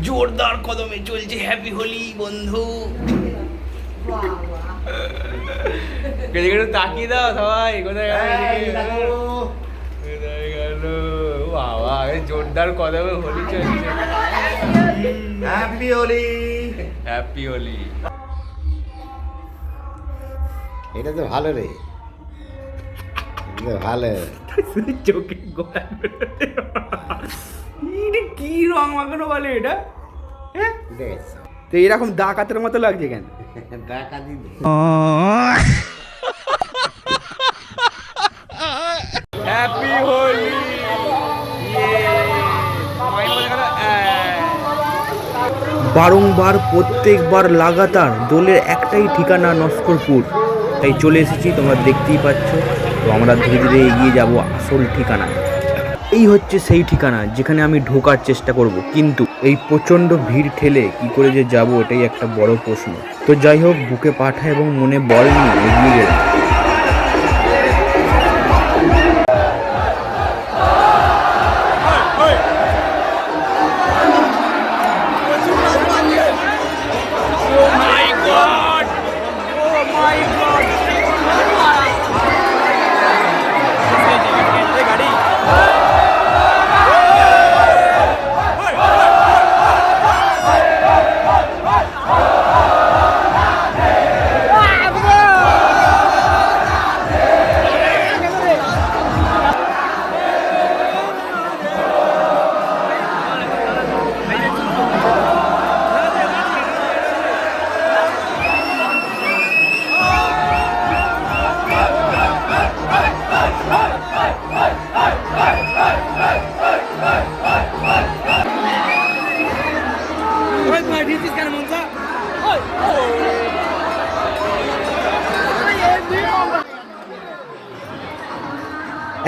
জোরদার কদমে চলছে হ্যাপি হোলি বন্ধু। তাকিয়ে দাও সবাই, কোথায় গেল বাবা, জোরদার কদমে হোলি চলছে। Happy Holi, happy Holi. এটা তো ভালো রে, ভালো। চোখে কি রং মাখানো বলে এটা? হ্যাঁ তো এরকম ডাকাতের মতো লাগছে কেন? ডাকাতি হ্যাপি হোলি। বারংবার প্রত্যেকবার লাগাতার দোলের একটাই ঠিকানা নস্করপুর, তাই চলে এসেছি, তোমরা দেখতেই পাচ্ছ। তো আমরা ধীরে ধীরে এগিয়ে যাব আসল ঠিকানা। এই হচ্ছে সেই ঠিকানা যেখানে আমি ঢোকার চেষ্টা করব, কিন্তু এই প্রচণ্ড ভিড় ঠেলে কি করে যে যাব এটাই একটা বড় প্রশ্ন। তো যাই হোক, বুকে পাঠা এবং মনে বল নিয়ে এগিয়ে গেলাম।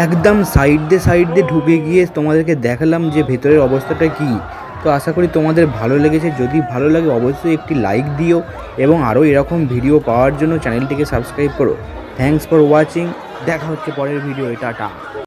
একদম সাইড দিয়ে ঢুকে গিয়ে তোমাদেরকে দেখালাম যে ভেতরের অবস্থাটা কি। তো আশা করি তোমাদের ভালো লেগেছে। যদি ভালো লাগে অবশ্যই একটি লাইক দিও এবং আরও এরকম ভিডিও পাওয়ার জন্য চ্যানেলটিকে সাবস্ক্রাইব করো। Thanks for watching. দেখা হচ্ছে পরের ভিডিও। টাটা।